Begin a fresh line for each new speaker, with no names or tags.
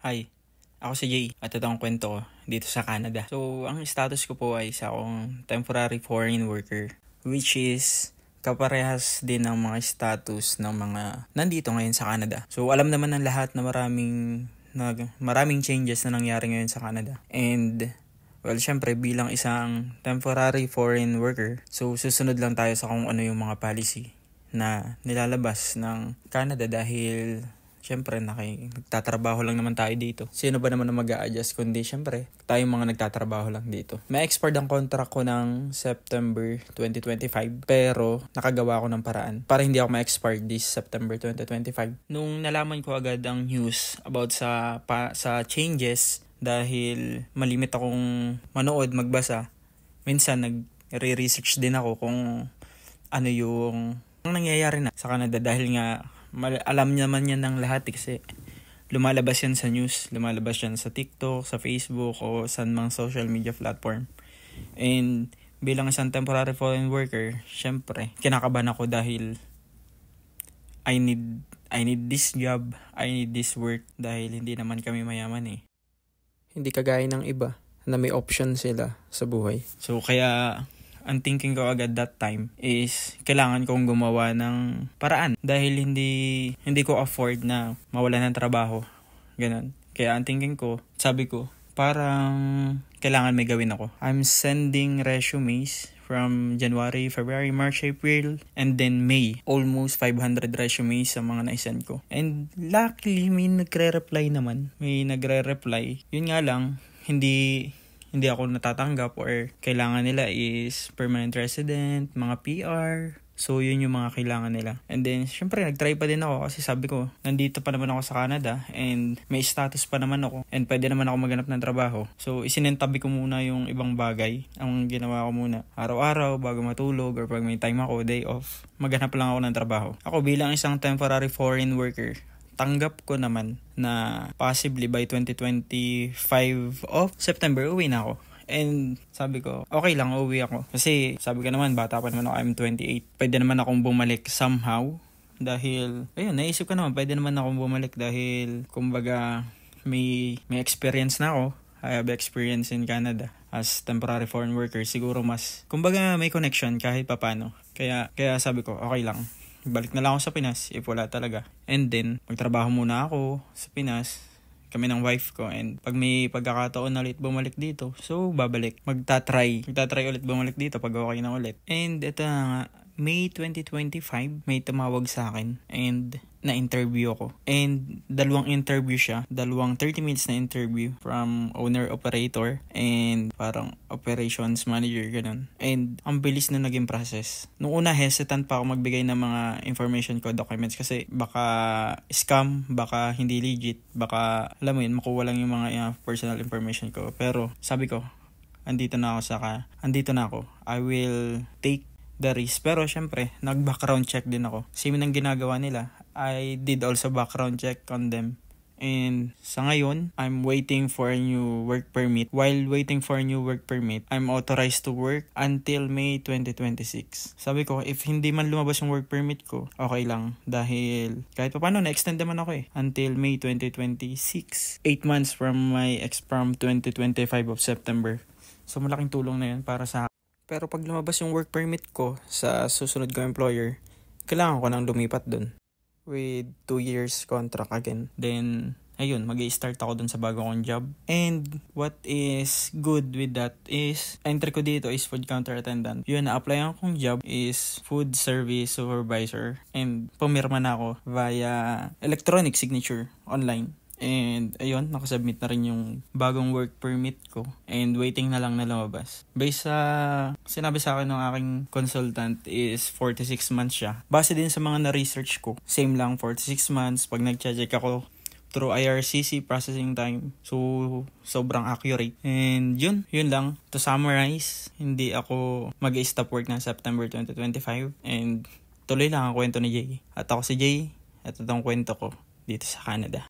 Hi, ako si Jay at ito ang kwento ko dito sa Canada. So, ang status ko po ay isa akong temporary foreign worker, which is kaparehas din ng mga status ng mga nandito ngayon sa Canada. So, alam naman ng lahat na maraming changes na nangyari ngayon sa Canada. And well, syempre bilang isang temporary foreign worker, so susunod lang tayo sa kung ano yung mga policy na nilalabas ng Canada dahil syempre nagtatrabaho lang naman tayo dito. Sino ba naman na mag-a-adjust kundi syempre tayong mga nagtatrabaho lang dito. May expire ang contract ko ng September 2025 pero nakagawa ko ng paraan para hindi ako ma-expire this September 2025. Nung nalaman ko agad ang news about sa changes dahil malimit akong manood, magbasa, minsan nagre-research din ako kung ano yung nangyayari na sa Canada dahil nga alam naman yan ng lahat kasi lumalabas yan sa news, lumalabas yan sa TikTok, sa Facebook o sa mga social media platform. And bilang isang temporary foreign worker, syempre kinakabahan ako dahil I need this job, I need this work dahil hindi naman kami mayaman eh. Hindi kagaya ng iba na may option sila sa buhay. So kaya ang thinking ko agad that time is kailangan kong gumawa ng paraan dahil hindi ko afford na mawala ng trabaho. Ganun. Kaya ang thinking ko, sabi ko, parang kailangan may gawin ako. I'm sending resumes from January, February, March, April, and then May. Almost 500 resumes sa mga na-send ko. And luckily, may nagre-reply naman. Yun nga lang, hindi ako natatanggap or kailangan nila is permanent resident, mga PR. So, yun yung mga kailangan nila. And then, syempre, nag-try pa din ako kasi sabi ko, nandito pa naman ako sa Canada and may status pa naman ako and pwede naman ako maghanap ng trabaho. So, isinentabi ko muna yung ibang bagay. Ang ginawa ko muna, araw-araw, bago matulog or pag may time ako, day off, maghanap lang ako ng trabaho. Ako bilang isang temporary foreign worker, tanggap ko naman na possibly by 2025 of September, uwi na ako. And sabi ko, okay lang, uwi ako. Kasi sabi ko naman, bata pa naman ako, I'm 28. Pwede naman akong bumalik somehow. Dahil, ayun, naisip ko naman, pwede naman akong bumalik dahil, kumbaga, may experience na ako. I have experience in Canada as temporary foreign worker. Siguro mas, kumbaga, may connection kahit papano. Kaya sabi ko, okay lang. Balik na lang ako sa Pinas if wala talaga. And then, magtrabaho muna ako sa Pinas, kami ng wife ko. And pag may pagkakataon na ulit bumalik dito, so babalik. Magtatry ulit bumalik dito pag okay na ulit. And ito na nga, May 2025, may tumawag sa akin and na-interview ako. And dalawang interview siya, 30 minutes na interview from owner-operator and parang operations manager, ganun. And ang bilis na naging process. Nung una, hesitant pa ako magbigay ng mga information ko, documents kasi baka scam, baka hindi legit, baka alam mo yun, makuha lang yung mga personal information ko. Pero sabi ko, andito na ako. I will take the risk. Pero syempre, nag-background check din ako. Same ng ginagawa nila. I did also background check on them. And sa ngayon, I'm waiting for a new work permit. While waiting for a new work permit, I'm authorized to work until May 2026. Sabi ko, if hindi man lumabas yung work permit ko, okay lang. Dahil kahit pa paano, na-extend naman ako until May 2026. 8 months from 2025 of September. So malaking tulong na yun para sa pero pag lumabas yung work permit ko sa susunod ko employer, kailangan ko nang lumipat dun with 2 years contract again. Then, ayun, mag-i-start ako dun sa bago kong job. And what is good with that is, entry ko dito is food counter attendant. Yun, na-apply akong job is food service supervisor. And pumirma na ako via electronic signature online. And ayun, nakasubmit na rin yung bagong work permit ko. And waiting na lang na lumabas. Based sa sinabi sa akin ng aking consultant is 46 months siya. Base din sa mga na-research ko. Same lang, 46 months. Pag nag-check ako through IRCC processing time. So, sobrang accurate. And yun lang. To summarize, hindi ako mag-stop work ng September 2025. And tuloy lang ang kwento ni Jay. At ako si Jay. At itong kwento ko dito sa Canada.